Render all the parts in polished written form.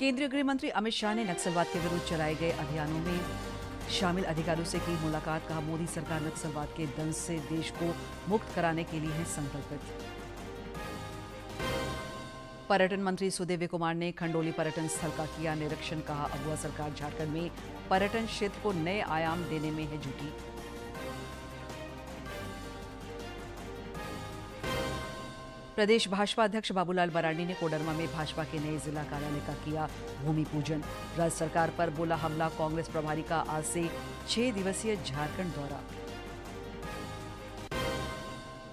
केंद्रीय गृह मंत्री अमित शाह ने नक्सलवाद के विरुद्ध चलाए गए अभियानों में शामिल अधिकारियों से की मुलाकात। कहा, मोदी सरकार नक्सलवाद के दंश से देश को मुक्त कराने के लिए है संकल्पित। पर्यटन मंत्री सुदेवी कुमार ने खंडोली पर्यटन स्थल का किया निरीक्षण। कहा, अगुआ सरकार झारखंड में पर्यटन क्षेत्र को नए आयाम देने में है जुटी। प्रदेश भाजपा अध्यक्ष बाबूलाल मरांडी ने कोडरमा में भाजपा के नए जिला कार्यालय का किया भूमि पूजन। राज्य सरकार पर बोला हमला। कांग्रेस प्रभारी का आज से 6 दिवसीय झारखंड दौरा।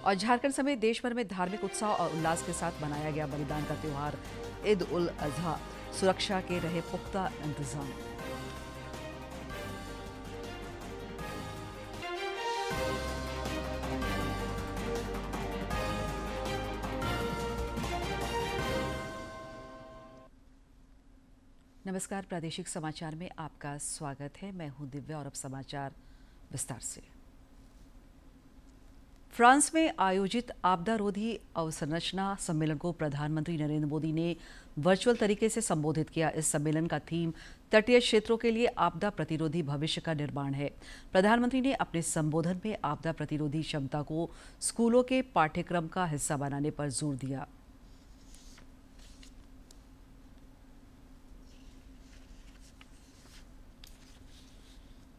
और झारखंड समेत देश भर में धार्मिक उत्साह और उल्लास के साथ मनाया गया बलिदान का त्योहार ईद उल अजहा। सुरक्षा के रहे पुख्ता इंतजाम। नमस्कार, प्रादेशिक समाचार में आपका स्वागत है। मैं हूं दिव्या और अब समाचार विस्तार से। फ्रांस में आयोजित आपदा रोधी अवसंरचना सम्मेलन को प्रधानमंत्री नरेंद्र मोदी ने वर्चुअल तरीके से संबोधित किया। इस सम्मेलन का थीम तटीय क्षेत्रों के लिए आपदा प्रतिरोधी भविष्य का निर्माण है। प्रधानमंत्री ने अपने संबोधन में आपदा प्रतिरोधी क्षमता को स्कूलों के पाठ्यक्रम का हिस्सा बनाने पर जोर दिया।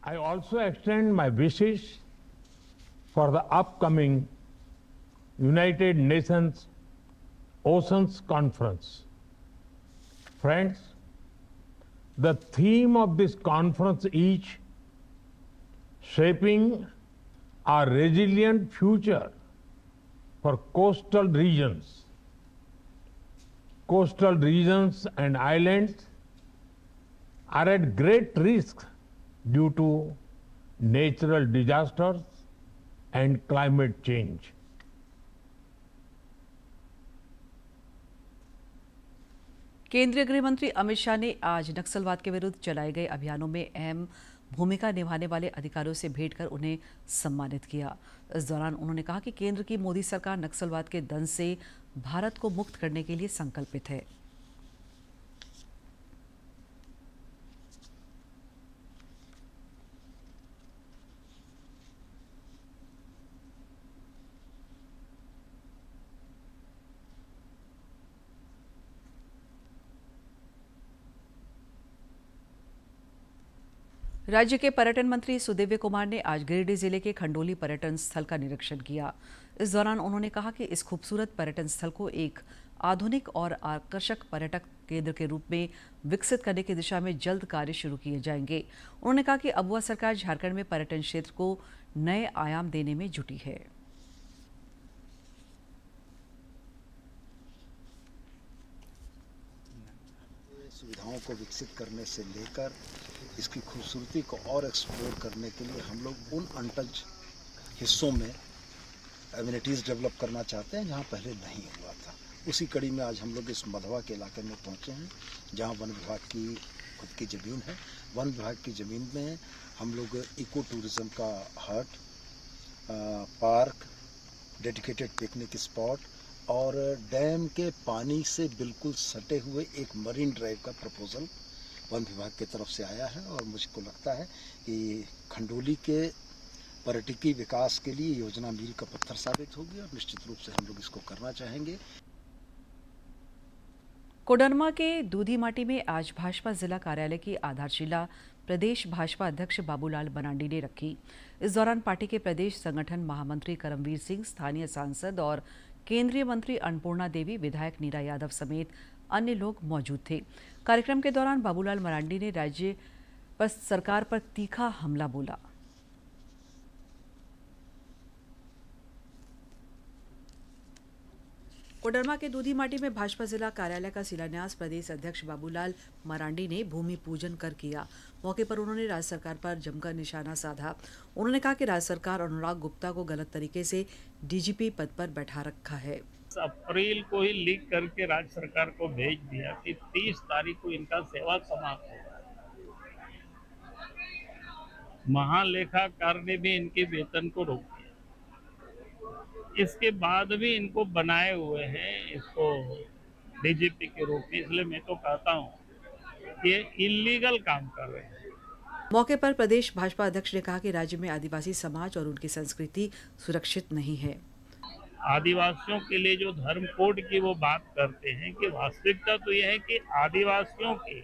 I also extend my wishes for the upcoming United Nations Oceans Conference. Friends, the theme of this conference is shaping a resilient future for coastal regions. Coastal regions and islands are at great risk due to natural disasters and climate change. केंद्रीय गृह मंत्री अमित शाह ने आज नक्सलवाद के विरुद्ध चलाए गए अभियानों में अहम भूमिका निभाने वाले अधिकारियों से भेंट कर उन्हें सम्मानित किया। इस दौरान उन्होंने कहा कि केंद्र की मोदी सरकार नक्सलवाद के दंश से भारत को मुक्त करने के लिए संकल्पित है। राज्य के पर्यटन मंत्री सुदेवी कुमार ने आज गिरिडीह जिले के खंडोली पर्यटन स्थल का निरीक्षण किया। इस दौरान उन्होंने कहा कि इस खूबसूरत पर्यटन स्थल को एक आधुनिक और आकर्षक पर्यटक केंद्र के रूप में विकसित करने की दिशा में जल्द कार्य शुरू किए जाएंगे। उन्होंने कहा कि अगुआ सरकार झारखंड में पर्यटन क्षेत्र को नए आयाम देने में जुटी है। सुविधाओं को विकसित करने से लेकर इसकी खूबसूरती को और एक्सप्लोर करने के लिए हम लोग उन अनटच हिस्सों में एमिनिटीज़ डेवलप करना चाहते हैं जहां पहले नहीं हुआ था। उसी कड़ी में आज हम लोग इस मधवा के इलाके में पहुंचे हैं जहां वन विभाग की खुद की ज़मीन है। वन विभाग की ज़मीन में हम लोग इको टूरिज़्म का हट, पार्क, डेडिकेटेड पिकनिक स्पॉट और डैम के पानी से बिल्कुल सटे हुए एक मरीन ड्राइव का प्रपोजल वन विभाग की तरफ से आया है और मुझको लगता है कि खंडोली के पर्यटकीय विकास के लिए योजना मील का पत्थर साबित होगी और निश्चित रूप से हम लोग इसको करना चाहेंगे। कोडरमा के दूधीमाटी में आज भाजपा जिला कार्यालय की आधारशिला प्रदेश भाजपा अध्यक्ष बाबूलाल मरांडी ने रखी। इस दौरान पार्टी के प्रदेश संगठन महामंत्री करमवीर सिंह, स्थानीय सांसद और केंद्रीय मंत्री अन्नपूर्णा देवी, विधायक नीरा यादव समेत अन्य लोग मौजूद थे। कार्यक्रम के दौरान बाबूलाल मरांडी ने राज्य पर सरकार पर तीखा हमला बोला। कोडरमा के दूधीमाटी में भाजपा जिला कार्यालय का शिलान्यास प्रदेश अध्यक्ष बाबूलाल मरांडी ने भूमि पूजन कर किया। मौके पर उन्होंने राज्य सरकार पर जमकर निशाना साधा। उन्होंने कहा कि राज्य सरकार अनुराग गुप्ता को गलत तरीके से डीजीपी पद पर बैठा रखा है। अप्रैल को ही लीक करके राज्य सरकार को भेज दिया कि 30 तारीख को इनका सेवा समाप्त होगा। महालेखाकार ने भी इनके वेतन को रोक दिया। इसके बाद भी इनको बनाए हुए हैं इसको डीजीपी के रूप में। इसलिए मैं तो कहता हूँ ये इलीगल काम कर रहे हैं। मौके पर प्रदेश भाजपा अध्यक्ष ने कहा कि राज्य में आदिवासी समाज और उनकी संस्कृति सुरक्षित नहीं है। आदिवासियों के लिए जो धर्म कोड की वो बात करते हैं कि वास्तविकता तो यह है कि आदिवासियों की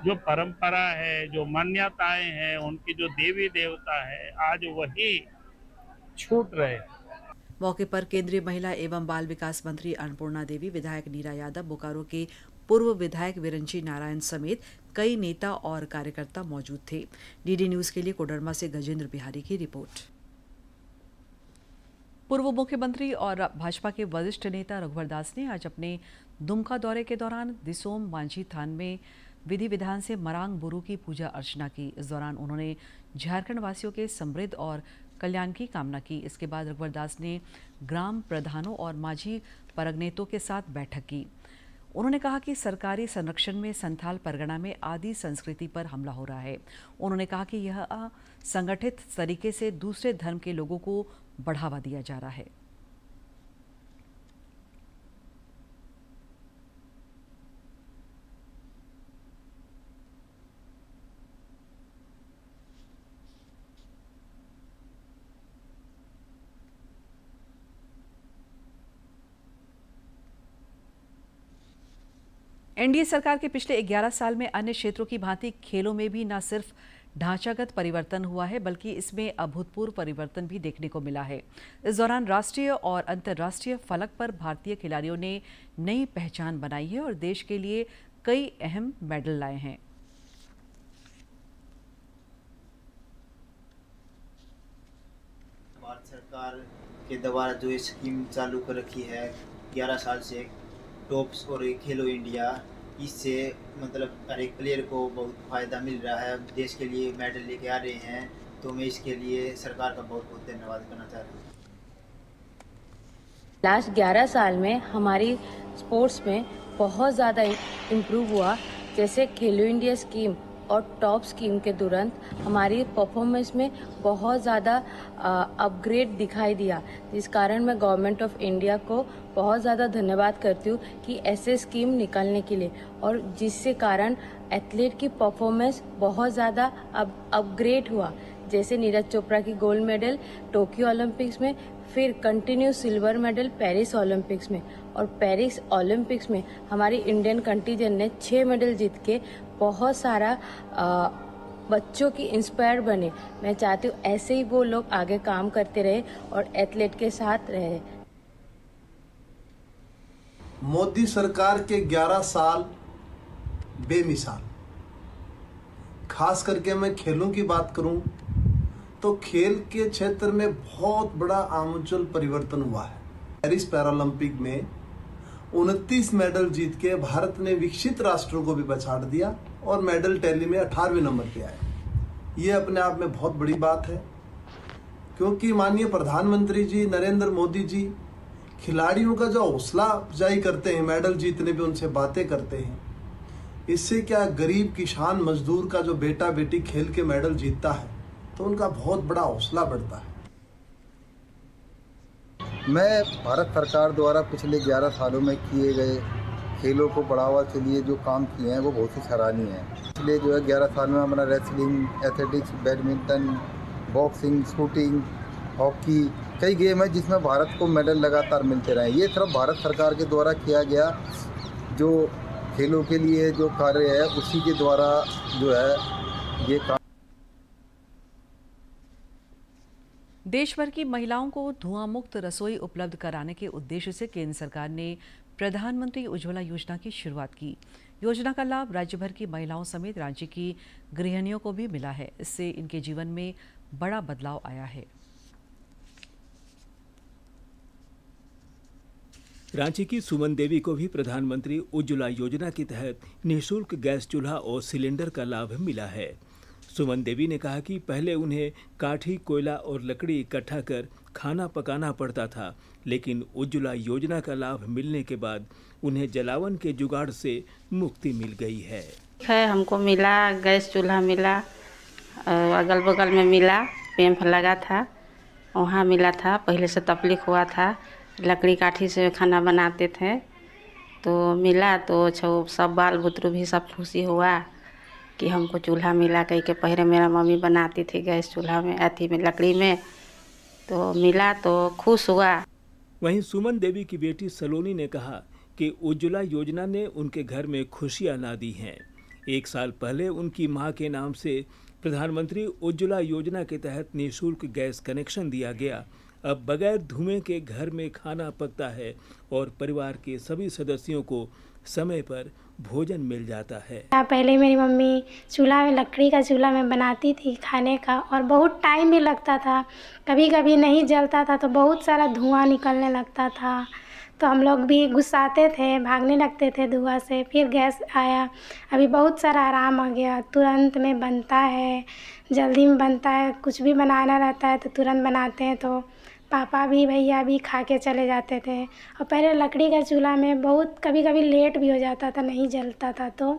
जो परंपरा है, जो मान्यताएं हैं, उनकी जो देवी देवता है, आज वही छूट रहे हैं। मौके पर केंद्रीय महिला एवं बाल विकास मंत्री अन्नपूर्णा देवी, विधायक नीरा यादव, बोकारो के पूर्व विधायक विरंची नारायण समेत कई नेता और कार्यकर्ता मौजूद थे। डीडी न्यूज के लिए कोडरमा से गजेंद्र बिहारी की रिपोर्ट। पूर्व मुख्यमंत्री और भाजपा के वरिष्ठ नेता रघुवर दास ने आज अपने दुमका दौरे के दौरान दिसोम मांझी थान में विधि विधान से मरांग बुरु की पूजा अर्चना की। इस दौरान उन्होंने झारखंड वासियों के समृद्ध और कल्याण की कामना की। इसके बाद रघुवर दास ने ग्राम प्रधानों और माझी परगनेतों के साथ बैठक की। उन्होंने कहा कि सरकारी संरक्षण में संथाल परगना में आदि संस्कृति पर हमला हो रहा है। उन्होंने कहा कि यह संगठित तरीके से दूसरे धर्म के लोगों को बढ़ावा दिया जा रहा है। एनडीए सरकार के पिछले 11 साल में अन्य क्षेत्रों की भांति खेलों में भी न सिर्फ ढांचागत परिवर्तन हुआ है, बल्कि इसमें अभूतपूर्व परिवर्तन भी देखने को मिला है। इस दौरान राष्ट्रीय और अंतर्राष्ट्रीय फलक पर भारतीय खिलाड़ियों ने नई पहचान बनाई है और देश के लिए कई अहम मेडल लाए हैं। भारत सरकार के द्वारा जो स्कीम चालू कर रखी है 11 साल से, टॉप्स और खेलो इंडिया, इससे मतलब हर एक प्लेयर को बहुत फ़ायदा मिल रहा है। देश के लिए मेडल लेके आ रहे हैं, तो मैं इसके लिए सरकार का बहुत बहुत धन्यवाद करना चाह रहा हूँ। लास्ट 11 साल में हमारी स्पोर्ट्स में बहुत ज़्यादा इम्प्रूव हुआ। जैसे खेलो इंडिया स्कीम और टॉप स्कीम के तुरंत हमारी परफॉर्मेंस में बहुत ज़्यादा अपग्रेड दिखाई दिया, जिस कारण मैं गवर्नमेंट ऑफ इंडिया को बहुत ज़्यादा धन्यवाद करती हूँ कि ऐसे स्कीम निकालने के लिए, और जिससे कारण एथलीट की परफॉर्मेंस बहुत ज़्यादा अपग्रेड हुआ। जैसे नीरज चोपड़ा की गोल्ड मेडल टोक्यो ओलंपिक्स में, फिर continue silver medal Paris Olympics में, और पेरिस ओलंपिक्स में हमारी इंडियन कंटीजेंट ने 6 मेडल जीत के बहुत सारा बच्चों की इंस्पायर बने। मैं चाहती हूँ ऐसे ही वो लोग आगे काम करते रहे और एथलीट के साथ रहे। मोदी सरकार के 11 साल बेमिसाल। खास करके मैं खेलों की बात करूं तो खेल के क्षेत्र में बहुत बड़ा आमूल परिवर्तन हुआ है। पेरिस पैरालंपिक में 29 मेडल जीत के भारत ने विकसित राष्ट्रों को भी पछाड़ दिया और मेडल टैली में 18वें नंबर पे आए। ये अपने आप में बहुत बड़ी बात है, क्योंकि माननीय प्रधानमंत्री जी नरेंद्र मोदी जी खिलाड़ियों का जो हौसला अफजाई करते हैं, मेडल जीतने पे उनसे बातें करते हैं, इससे क्या गरीब किसान मजदूर का जो बेटा बेटी खेल के मेडल जीतता है तो उनका बहुत बड़ा हौसला बढ़ता है। मैं भारत सरकार द्वारा पिछले 11 सालों में किए गए खेलों को बढ़ावा के लिए जो काम किए हैं वो बहुत ही सराहनीय हैं। इसलिए जो है 11 साल में हमारा wrestling, athletics, badminton, boxing, shooting, hockey, कई गेम है जिसमें भारत को मेडल लगातार मिलते रहे। ये सिर्फ भारत सरकार के द्वारा किया गया जो खेलों के लिए जो कार्य है उसी के द्वारा जो है ये काम। देश भर की महिलाओं को धुआं मुक्त रसोई उपलब्ध कराने के उद्देश्य से केंद्र सरकार ने प्रधानमंत्री उज्ज्वला योजना की शुरुआत की। योजना का लाभ राज्य भर की महिलाओं समेत राज्य की गृहिणियों को भी मिला है। इससे इनके जीवन में बड़ा बदलाव आया है। रांची की सुमन देवी को भी प्रधानमंत्री उज्ज्वला योजना के तहत निःशुल्क गैस चूल्हा और सिलेंडर का लाभ मिला है। सुमन देवी ने कहा कि पहले उन्हें काठी, कोयला और लकड़ी इकट्ठा कर खाना पकाना पड़ता था, लेकिन उज्ज्वला योजना का लाभ मिलने के बाद उन्हें जलावन के जुगाड़ से मुक्ति मिल गई है। हमको मिला गैस चूल्हा मिला, अगल बगल में मिला, पैंप लगा था वहाँ मिला था। पहले से तकलीफ हुआ था, लकड़ी काठी से खाना बनाते थे, तो मिला तो सब बाल बुतरू भी सब खुशी हुआ कि हमको चूल्हा मिला। कहीं के पहले मेरा मम्मी बनाती थी गैस चूल्हा में, अथी में, लकड़ी में, तो मिला तो खुश हुआ। वहीं सुमन देवी की बेटी सलोनी ने कहा कि उज्ज्वला योजना ने उनके घर में खुशियां ला दी हैं। 1 साल पहले उनकी मां के नाम से प्रधानमंत्री उज्ज्वला योजना के तहत निःशुल्क गैस कनेक्शन दिया गया। अब बगैर धुएं के घर में खाना पकता है और परिवार के सभी सदस्यों को समय पर भोजन मिल जाता है। पहले मेरी मम्मी चूल्हा में, लकड़ी का चूल्हा में बनाती थी खाने का, और बहुत टाइम भी लगता था। कभी कभी नहीं जलता था तो बहुत सारा धुआं निकलने लगता था, तो हम लोग भी गुस्साते थे, भागने लगते थे धुआं से। फिर गैस आया, अभी बहुत सारा आराम आ गया, तुरंत में बनता है, जल्दी में बनता है। कुछ भी बनाना रहता है तो तुरंत बनाते हैं, तो पापा भी भैया भी खा के चले जाते थे। और पहले लकड़ी का चूल्हा में बहुत कभी कभी लेट भी हो जाता था, नहीं जलता था, तो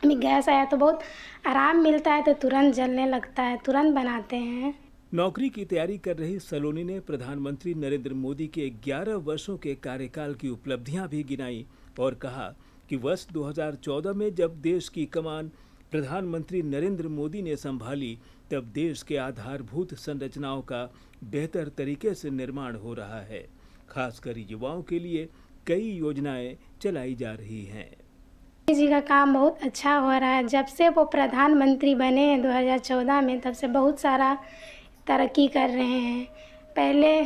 अभी गैस आया तो बहुत आराम मिलता है, तो तुरंत जलने लगता है, तुरंत बनाते हैं। नौकरी की तैयारी कर रही सलोनी ने प्रधानमंत्री नरेंद्र मोदी के 11 वर्षों के कार्यकाल की उपलब्धियां भी गिनाई और कहा कि वर्ष 2014 में जब देश की कमान प्रधानमंत्री नरेंद्र मोदी ने संभाली, तब देश के आधारभूत संरचनाओं का बेहतर तरीके से निर्माण हो रहा है। खासकर युवाओं के लिए कई योजनाएं चलाई जा रही हैं। मोदी जी का काम बहुत अच्छा हो रहा है। जब से वो प्रधानमंत्री बने हैं 2014 में, तब से बहुत सारा तरक्की कर रहे हैं। पहले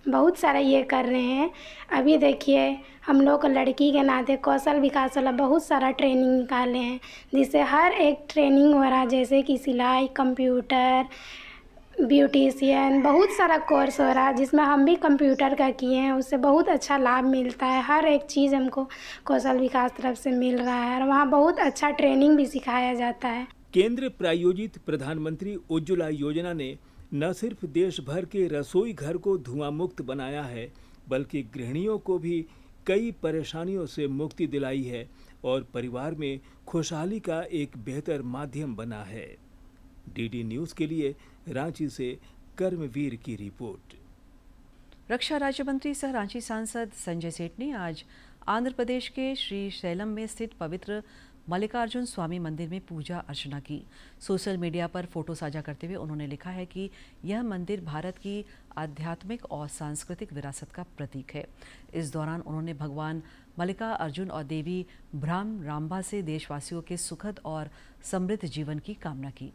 बहुत सारा ये कर रहे हैं। अभी देखिए, हम लोग लड़की के नाते कौशल विकास वाला बहुत सारा ट्रेनिंग निकाले हैं, जिससे हर एक ट्रेनिंग हो रहा है, जैसे कि सिलाई, कंप्यूटर, ब्यूटिशियन, बहुत सारा कोर्स हो रहा है, जिसमें हम भी कंप्यूटर का किए हैं। उससे बहुत अच्छा लाभ मिलता है। हर एक चीज़ हमको कौशल विकास तरफ से मिल रहा है, और वहाँ बहुत अच्छा ट्रेनिंग भी सिखाया जाता है। केंद्र प्रायोजित प्रधानमंत्री उज्ज्वला योजना ने न सिर्फ देश भर के रसोई घर को धुआं मुक्त बनाया है, बल्कि गृहिणियों को भी कई परेशानियों से मुक्ति दिलाई है और परिवार में खुशहाली का एक बेहतर माध्यम बना है। डीडी न्यूज़ के लिए रांची से कर्मवीर की रिपोर्ट। रक्षा राज्य मंत्री सह रांची सांसद संजय सेठ ने आज आंध्र प्रदेश के श्री शैलम में स्थित पवित्र मल्लिकार्जुन स्वामी मंदिर में पूजा अर्चना की। सोशल मीडिया पर फोटो साझा करते हुए उन्होंने लिखा है कि यह मंदिर भारत की आध्यात्मिक और सांस्कृतिक विरासत का प्रतीक है। इस दौरान उन्होंने भगवान मल्लिका अर्जुन और देवी भ्राम राम्बा से देशवासियों के सुखद और समृद्ध जीवन की कामना की।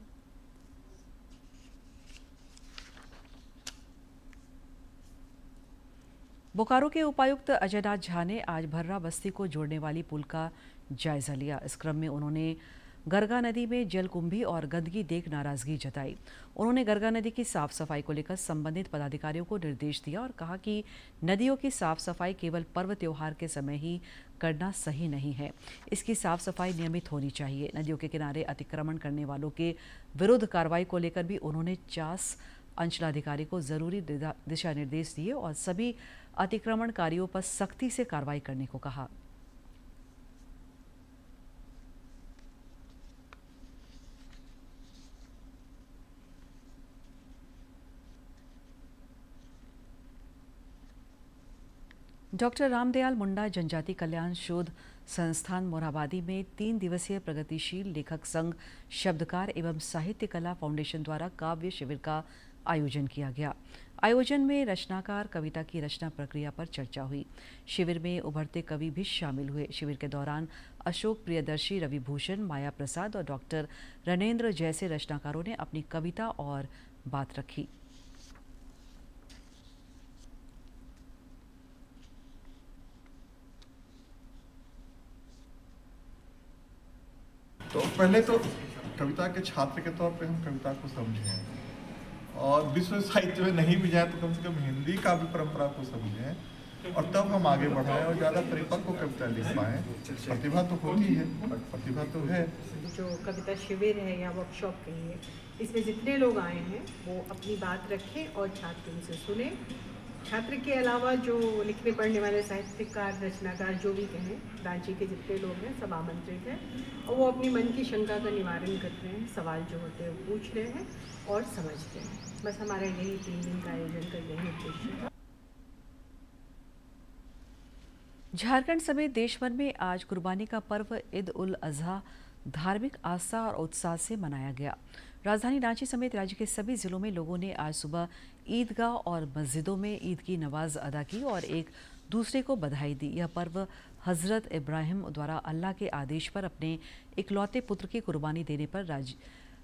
बोकारो के उपायुक्त अजयनाथ झा ने आज भर्रा बस्ती को जोड़ने वाली पुल का जायजा लिया। इस क्रम में उन्होंने गरगा नदी में जलकुंभी और गंदगी देख नाराजगी जताई। उन्होंने गरगा नदी की साफ सफाई को लेकर संबंधित पदाधिकारियों को निर्देश दिया और कहा कि नदियों की साफ सफाई केवल पर्व त्योहार के समय ही करना सही नहीं है। इसकी साफ सफाई नियमित होनी चाहिए। नदियों के किनारे अतिक्रमण करने वालों के विरुद्ध कार्रवाई को लेकर भी उन्होंने चास अंचलाधिकारी को जरूरी दिशा निर्देश दिए और सभी अतिक्रमणकारियों पर सख्ती से कार्रवाई करने को कहा। डॉक्टर रामदयाल मुंडा जनजाति कल्याण शोध संस्थान मोरहाबादी में 3 दिवसीय प्रगतिशील लेखक संघ शब्दकार एवं साहित्य कला फाउंडेशन द्वारा काव्य शिविर का आयोजन किया गया। आयोजन में रचनाकार कविता की रचना प्रक्रिया पर चर्चा हुई। शिविर में उभरते कवि भी शामिल हुए। शिविर के दौरान अशोक प्रियदर्शी, रवि भूषण, माया प्रसाद और डॉक्टर रणेंद्र जैसे रचनाकारों ने अपनी कविता और बात रखी। तो पहले तो कविता के छात्र के तौर पे हम कविता को समझें और विश्व साहित्य में नहीं भी जाए तो कम से कम हिंदी का भी परंपरा को समझें और तब हम आगे बढ़ाएं और ज़्यादा परिपक्व कविता लिख पाएं। प्रतिभा तो होती है, प्रतिभा तो है। जो कविता शिविर है या वर्कशॉप कहिए, इसमें जितने लोग आए हैं वो अपनी बात रखें और छात्र उनसे सुने। छात्र के अलावा जो लिखने पढ़ने वाले साहित्यकार, रचनाकार जो भी कहें, रांची के जितने लोग हैं सब आमंत्रित हैं और वो अपनी मन की शंका का निवारण कर रहे हैं, सवाल जो होते हैं वो पूछ रहे हैं और समझ रहे हैं। बस हमारा यही 3 दिन का आयोजन का यही उद्देश्य है। झारखंड समेत देश भर में आज कुर्बानी का पर्व ईद उल अजहा धार्मिक आस्था और उत्साह से मनाया गया। राजधानी रांची समेत राज्य के सभी जिलों में लोगों ने आज सुबह ईदगाह और मस्जिदों में ईद की नमाज अदा की और एक दूसरे को बधाई दी। यह पर्व हजरत इब्राहिम द्वारा अल्लाह के आदेश पर अपने इकलौते पुत्र की कुर्बानी देने पर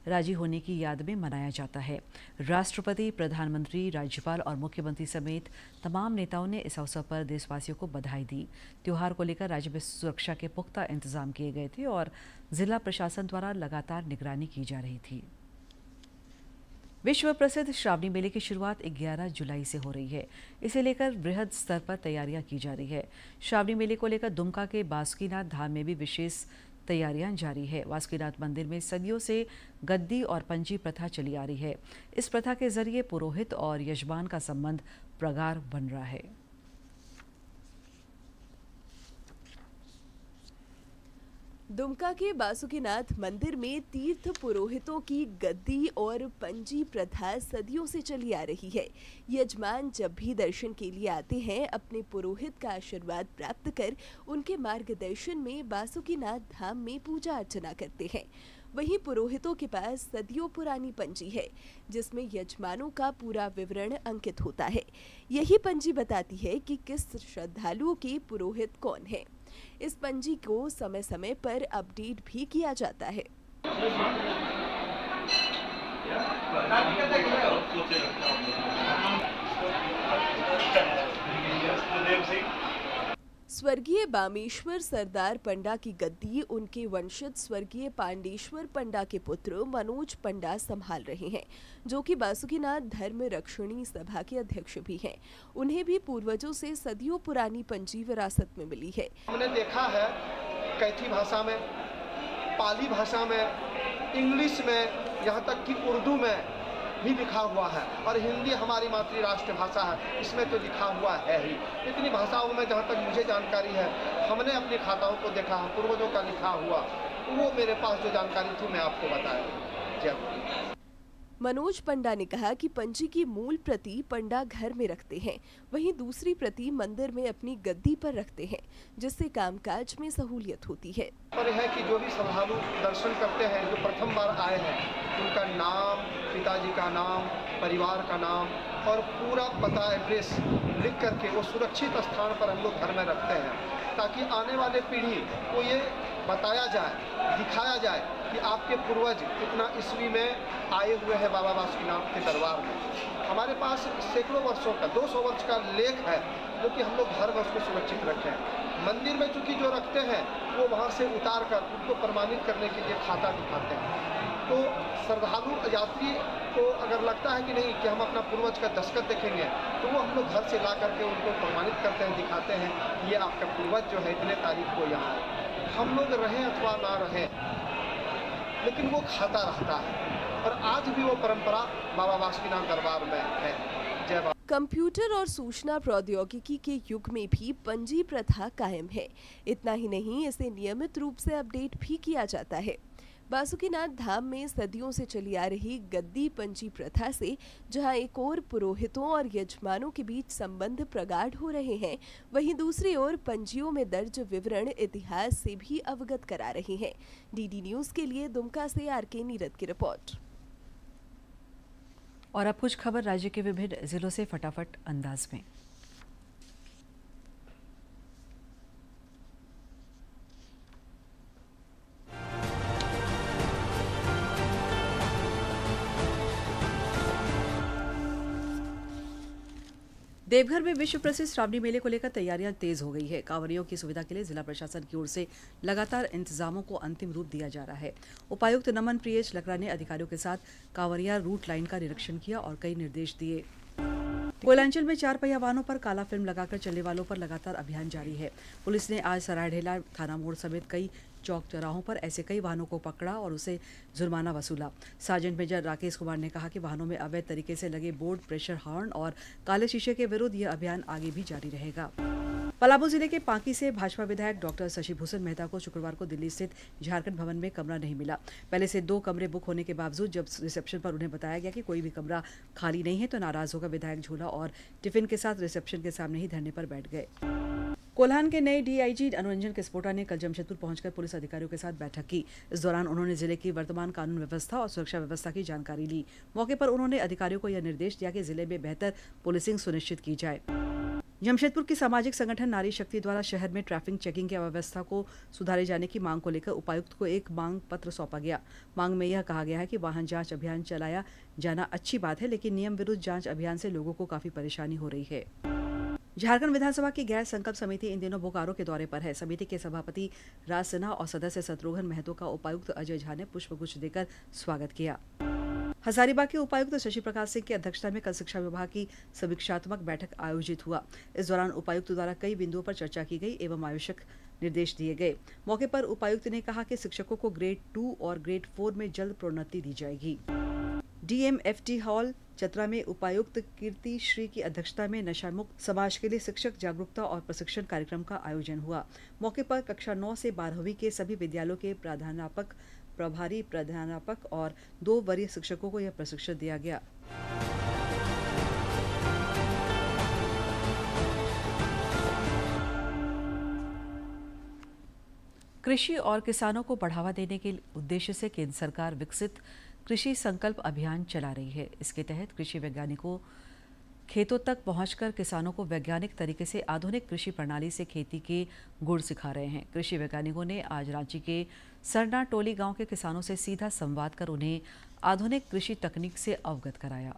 राजी होने की याद में मनाया जाता है। राष्ट्रपति, प्रधानमंत्री, राज्यपाल और मुख्यमंत्री समेत तमाम नेताओं ने इस अवसर पर देशवासियों को बधाई दी। त्योहार को लेकर राज्य में सुरक्षा के पुख्ता इंतजाम किए गए थे और जिला प्रशासन द्वारा लगातार निगरानी की जा रही थी। विश्व प्रसिद्ध श्रावणी मेले की शुरुआत 11 जुलाई से हो रही है। इसे लेकर बृहद स्तर पर तैयारियां की जा रही है। श्रावणी मेले को लेकर दुमका के बासुकीनाथ धाम में भी विशेष तैयारियां जारी है। बासुकीनाथ मंदिर में सदियों से गद्दी और पंजी प्रथा चली आ रही है। इस प्रथा के जरिए पुरोहित और यजमान का संबंध प्रगाढ़ बन रहा है। दुमका के बासुकीनाथ मंदिर में तीर्थ पुरोहितों की गद्दी और पंजी प्रथा सदियों से चली आ रही है। यजमान जब भी दर्शन के लिए आते हैं, अपने पुरोहित का आशीर्वाद प्राप्त कर उनके मार्गदर्शन में बासुकीनाथ धाम में पूजा अर्चना करते हैं। वहीं पुरोहितों के पास सदियों पुरानी पंजी है, जिसमें यजमानों का पूरा विवरण अंकित होता है। यही पंजी बताती है कि किस श्रद्धालुओं के पुरोहित कौन है। इस पंजी को समय समय पर अपडेट भी किया जाता है। स्वर्गीय बामेश्वर सरदार पंडा की गद्दी उनके वंशज स्वर्गीय पांडेश्वर पंडा के पुत्र मनोज पंडा संभाल रहे हैं, जो कि बासुकीनाथ धर्म रक्षणी सभा के अध्यक्ष भी हैं। उन्हें भी पूर्वजों से सदियों पुरानी पंजी विरासत में मिली है। हमने देखा है कैथी भाषा में, पाली भाषा में, इंग्लिश में, यहाँ तक कि उर्दू में भी लिखा हुआ है और हिंदी हमारी मातृ राष्ट्र भाषा है, इसमें तो लिखा हुआ है ही। इतनी भाषाओं में जहाँ तक मुझे जानकारी है, हमने अपने खाताओं को देखा है, पूर्वजों का लिखा हुआ, वो मेरे पास जो जानकारी थी मैं आपको बताया। जय। मनोज पंडा ने कहा कि पंजी की मूल प्रति पंडा घर में रखते हैं, वहीं दूसरी प्रति मंदिर में अपनी गद्दी पर रखते हैं, जिससे कामकाज में सहूलियत होती है। पर है कि जो भी श्रद्धालु दर्शन करते हैं, जो प्रथम बार आए हैं, उनका नाम, पिताजी का नाम, परिवार का नाम और पूरा पता एड्रेस लिख करके वो सुरक्षित स्थान पर हम लोग घर में रखते हैं, ताकि आने वाले पीढ़ी को ये बताया जाए, दिखाया जाए कि आपके पूर्वज कितना ईस्वी में आए हुए हैं बाबा बासुकीनाथ के दरबार में। हमारे पास सैकड़ों वर्षों का 200 वर्ष का लेख है, जो कि हम लोग हर वर्ष को सुरक्षित रखें। मंदिर में चूँकि जो रखते हैं वो वहाँ से उतार कर उनको प्रमाणित करने के लिए खाता दिखाते हैं। तो श्रद्धालु यात्री को अगर लगता है कि नहीं कि हम अपना पूर्वज का दस्तखत देखेंगे, तो वो हम लोग घर से ला करके उनको प्रमाणित करते हैं, दिखाते हैं ये आपका पूर्वज जो है इतने तारीख को यहाँ है। हम लोग रहें अथवा ना रहें, लेकिन वो खाता रहता है और आज भी वो परंपरा बाबा बासुकीनाथ दरबार में है। जय बाबा। कंप्यूटर और सूचना प्रौद्योगिकी के युग में भी पंजी प्रथा कायम है। इतना ही नहीं, इसे नियमित रूप से अपडेट भी किया जाता है। बासुकीनाथ धाम में सदियों से चली आ रही गद्दी पंजी प्रथा से जहां एक ओर पुरोहितों और यजमानों के बीच संबंध प्रगाढ़ हो रहे हैं, वहीं दूसरी ओर पंजियों में दर्ज विवरण इतिहास से भी अवगत करा रहे हैं। डीडी न्यूज के लिए दुमका से आरके नीरद की रिपोर्ट। और अब कुछ खबर राज्य के विभिन्न जिलों से फटाफट अंदाज में। देवघर में विश्व प्रसिद्ध श्रावणी मेले को लेकर तैयारियां तेज हो गई है। कांवरियों की सुविधा के लिए जिला प्रशासन की ओर से लगातार इंतजामों को अंतिम रूप दिया जा रहा है। उपायुक्त नमन प्रियेश लकड़ा ने अधिकारियों के साथ कांवरिया रूट लाइन का निरीक्षण किया और कई निर्देश दिए। कोयलांचल में 4 पहिया वाहनों पर काला फिल्म लगाकर चलने वालों पर लगातार अभियान जारी है। पुलिस ने आज सरायढेला, थाना मोड़ समेत कई चौक चौराहों पर ऐसे कई वाहनों को पकड़ा और उसे जुर्माना वसूला। सार्जेंट मेजर राकेश कुमार ने कहा कि वाहनों में अवैध तरीके से लगे बोर्ड, प्रेशर हॉर्न और काले शीशे के विरुद्ध यह अभियान आगे भी जारी रहेगा। पलामू जिले के पांकी से भाजपा विधायक डॉक्टर शशि भूषण मेहता को शुक्रवार को दिल्ली स्थित झारखंड भवन में कमरा नहीं मिला। पहले से 2 कमरे बुक होने के बावजूद जब रिसेप्शन पर उन्हें बताया गया कि कोई भी कमरा खाली नहीं है तो नाराज होकर विधायक झोला और टिफिन के साथ रिसेप्शन के सामने ही धरने पर बैठ गए। कोल्हान के नए डीआईजी अनुरंजन किस्पोटा ने कल जमशेदपुर पहुंचकर पुलिस अधिकारियों के साथ बैठक की। इस दौरान उन्होंने जिले की वर्तमान कानून व्यवस्था और सुरक्षा व्यवस्था की जानकारी ली। मौके पर उन्होंने अधिकारियों को यह निर्देश दिया कि जिले में बेहतर पुलिसिंग सुनिश्चित की जाए। जमशेदपुर की सामाजिक संगठन नारी शक्ति द्वारा शहर में ट्रैफिक चेकिंग की अव्यवस्था को सुधारे जाने की मांग को लेकर उपायुक्त को एक मांग पत्र सौंपा गया। मांग में यह कहा गया है कि वाहन जांच अभियान चलाया जाना अच्छी बात है, लेकिन नियम विरुद्ध जांच अभियान से लोगों को काफी परेशानी हो रही है। झारखंड विधानसभा की गैर संकल्प समिति इन दिनों बोकारो के दौरे पर है। समिति के सभापति राज सिन्हा और सदस्य शत्रुघ्न महतो का उपायुक्त अजय झा ने पुष्पगुच्छ देकर स्वागत किया। हजारीबाग के उपायुक्त शशि प्रकाश सिंह की अध्यक्षता में कल शिक्षा विभाग की समीक्षात्मक बैठक आयोजित हुआ। इस दौरान उपायुक्त द्वारा कई बिंदुओं पर चर्चा की गई एवं आवश्यक निर्देश दिए गए। मौके पर उपायुक्त ने कहा कि शिक्षकों को ग्रेड 2 और ग्रेड 4 में जल्द प्रोन्नति दी जाएगी। डीएमएफटी हॉल चतरा में उपायुक्त कीर्ति श्री की अध्यक्षता में नशा मुक्त समाज के लिए शिक्षक जागरूकता और प्रशिक्षण कार्यक्रम का आयोजन हुआ। मौके पर कक्षा 9 से 12वीं के सभी विद्यालयों के प्रधानाध्यापक, प्रभारी प्रधानाध्यापक और 2 वरीय शिक्षकों को यह प्रशिक्षण दिया गया। कृषि और किसानों को बढ़ावा देने के उद्देश्य से केंद्र सरकार विकसित कृषि संकल्प अभियान चला रही है। इसके तहत कृषि वैज्ञानिकों खेतों तक पहुंचकर किसानों को वैज्ञानिक तरीके से आधुनिक कृषि प्रणाली से खेती के गुण सिखा रहे हैं। कृषि वैज्ञानिकों ने आज रांची के सरना टोली गांव के किसानों से सीधा संवाद कर उन्हें आधुनिक कृषि तकनीक से अवगत कराया।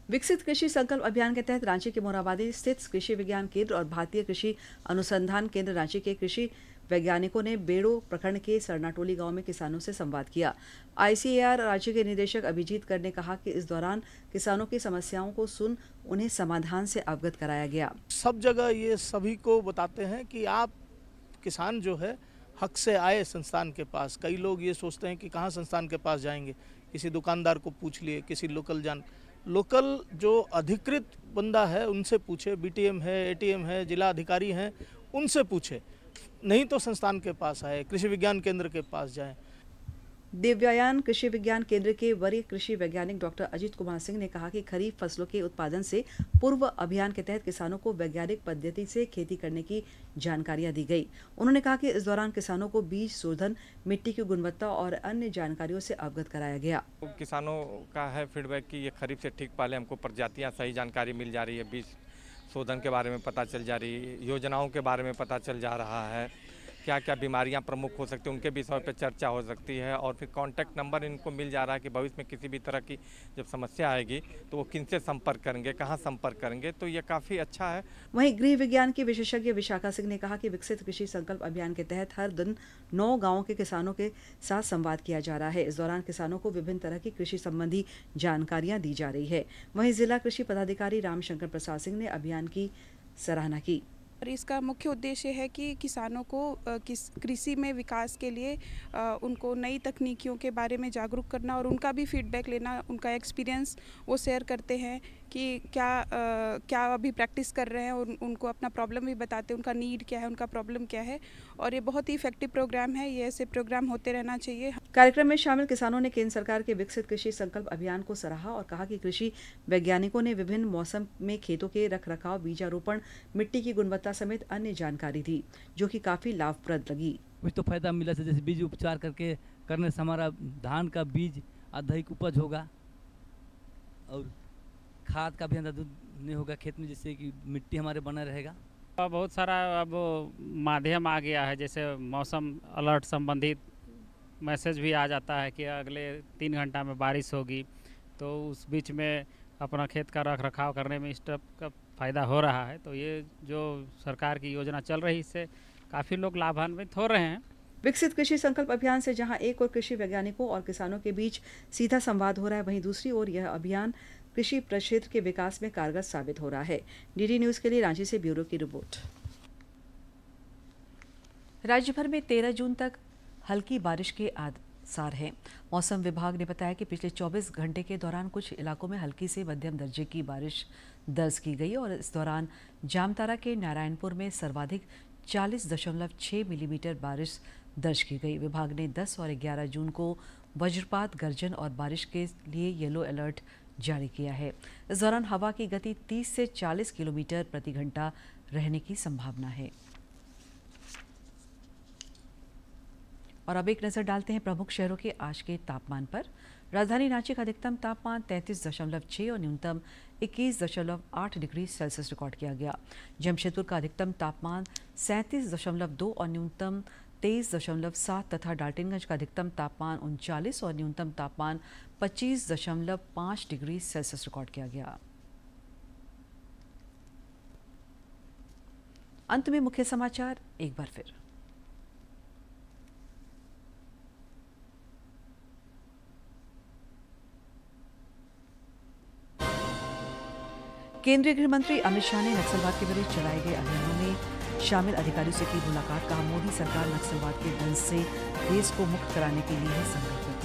विकसित कृषि संकल्प अभियान के तहत रांची के मोराबादी स्थित कृषि विज्ञान केंद्र और भारतीय कृषि अनुसंधान केंद्र रांची के कृषि वैज्ञानिकों ने बेड़ो प्रखंड के सरनाटोली गांव में किसानों से संवाद किया। आईसीएआर राज्य के निदेशक अभिजीत कर ने कहा कि इस दौरान किसानों की समस्याओं को सुन उन्हें समाधान से अवगत कराया गया। सब जगह ये सभी को बताते हैं कि आप किसान जो है हक से आए संस्थान के पास। कई लोग ये सोचते हैं कि कहाँ संस्थान के पास जाएंगे, किसी दुकानदार को पूछ लिए, किसी लोकल जो अधिकृत बंदा है उनसे पूछे, बीटीएम है, एटीएम है, जिला अधिकारी हैं, उनसे पूछे, नहीं तो संस्थान के पास आए, कृषि विज्ञान केंद्र के पास जाएं। दिव्यायान कृषि विज्ञान केंद्र के वरीय कृषि वैज्ञानिक डॉक्टर अजीत कुमार सिंह ने कहा कि खरीफ फसलों के उत्पादन से पूर्व अभियान के तहत किसानों को वैज्ञानिक पद्धति से खेती करने की जानकारियां दी गई। उन्होंने कहा कि इस दौरान किसानों को बीज शोधन, मिट्टी की गुणवत्ता और अन्य जानकारियों से अवगत कराया गया। किसानों का है फीडबैक कि ये खरीफ से ठीक पहले हमको प्रजातियाँ सही जानकारी मिल जा रही है, बीज शोधन के बारे में पता चल जा रही है, योजनाओं के बारे में पता चल जा रहा है, क्या क्या बीमारियां प्रमुख हो सकती हैं उनके विषय पे चर्चा हो सकती है, और फिर कांटेक्ट नंबर इनको मिल जा रहा है कि भविष्य में किसी भी तरह की जब समस्या आएगी तो वो किनसे संपर्क करेंगे, कहां संपर्क करेंगे, तो ये काफ़ी अच्छा है। वहीं गृह विज्ञान की विशेषज्ञ विशाखा सिंह ने कहा कि विकसित कृषि संकल्प अभियान के तहत हर दिन 9 गाँवों के किसानों के साथ संवाद किया जा रहा है। इस दौरान किसानों को विभिन्न तरह की कृषि संबंधी जानकारियाँ दी जा रही है। वहीं जिला कृषि पदाधिकारी रामशंकर प्रसाद सिंह ने अभियान की सराहना की। और इसका मुख्य उद्देश्य है कि किसानों को कृषि में विकास के लिए उनको नई तकनीकियों के बारे में जागरूक करना और उनका भी फीडबैक लेना, उनका एक्सपीरियंस वो शेयर करते हैं कि क्या अभी प्रैक्टिस कर रहे हैं और उनको अपना प्रॉब्लम भी बताते हैं, उनका नीड क्या है, उनका प्रॉब्लम क्या है। और ये बहुत ही इफेक्टिव प्रोग्राम है, ये ऐसे प्रोग्राम होते रहना चाहिए। कार्यक्रम में शामिल किसानों ने केंद्र सरकार के विकसित कृषि संकल्प अभियान को सराहा और कहा कि कृषि वैज्ञानिकों ने विभिन्न मौसम में खेतों के रखरखाव, बीजारोपण, मिट्टी की गुणवत्ता समेत अन्य जानकारी दी, जो कि काफी लाभप्रद लगी। कुछ तो फायदा मिला, जैसे बीज उपचार करने से हमारा धान का बीज अधिक उपज होगा और खाद का भी अंदाज नहीं होगा खेत में, जिससे कि मिट्टी हमारे बना रहेगा। बहुत सारा अब माध्यम आ गया है, जैसे मौसम अलर्ट संबंधित मैसेज भी आ जाता है कि अगले 3 घंटा में बारिश होगी, तो उस बीच में अपना खेत का रख रखाव करने में इस टाइप का फ़ायदा हो रहा है। तो ये जो सरकार की योजना चल रही है, इससे काफ़ी लोग लाभान्वित हो रहे हैं। विकसित कृषि संकल्प अभियान से जहां एक और कृषि वैज्ञानिकों और किसानों के बीच सीधा संवाद हो रहा है, वहीं दूसरी ओर यह अभियान कृषि प्रक्षेत्र के विकास में कारगर साबित हो रहा है। डीडी न्यूज़ के लिए रांची से ब्यूरो की रिपोर्ट। राज्य भर में 13 जून तक हल्की बारिश के आसार हैं। मौसम विभाग ने बताया कि पिछले 24 घंटे के दौरान कुछ इलाकों में हल्की से मध्यम दर्जे की बारिश दर्ज की गई और इस दौरान जामताड़ा के नारायणपुर में सर्वाधिक 40.6 मिलीमीटर बारिश दर्ज की गई। विभाग ने 10 और 11 जून को वज्रपात, गर्जन और बारिश के लिए येलो अलर्ट जारी किया है। इस दौरान हवा की गति 30 से 40 किलोमीटर प्रति घंटा रहने की संभावना है। और अब एक नजर डालते हैं प्रमुख शहरों के आज के तापमान पर। राजधानी रांची का अधिकतम तापमान 33.6 और न्यूनतम 21.8 डिग्री सेल्सियस रिकॉर्ड किया गया। जमशेदपुर का अधिकतम तापमान 37.2 और न्यूनतम 23.7 तथा डाल्टनगंज का अधिकतम तापमान 39 और न्यूनतम तापमान 25.5 डिग्री सेल्सियस रिकॉर्ड किया गया। अंत में मुख्य समाचार एक बार फिर। केंद्रीय गृह मंत्री अमित शाह ने नक्सलवाद के विरुद्ध चलाए गए अभियानों में शामिल अधिकारियों से की मुलाकात। कहा, मोदी सरकार नक्सलवाद के दंश से देश को मुक्त कराने के लिए है संकल्पित।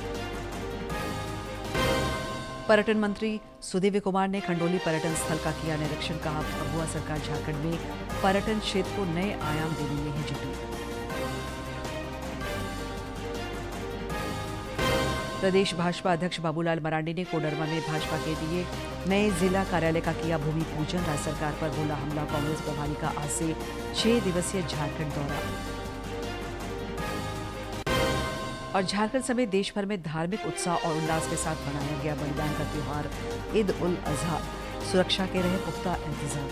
पर्यटन मंत्री सुदेवी कुमार ने खंडोली पर्यटन स्थल का किया निरीक्षण। कहा, भगुआ सरकार झारखंड में पर्यटन क्षेत्र को नए आयाम देने में है जुटी। प्रदेश भाजपा अध्यक्ष बाबूलाल मरांडी ने कोडरमा में भाजपा के लिए नए जिला कार्यालय का किया भूमि पूजन। राज्य सरकार पर बोला हमला। कांग्रेस प्रभारी का आज से 6 दिवसीय झारखंड दौरा। और झारखंड समेत देश भर में धार्मिक उत्साह और उल्लास के साथ मनाया गया बलिदान का त्योहार ईद उल अजहा। सुरक्षा के रहे पुख्ता इंतजाम।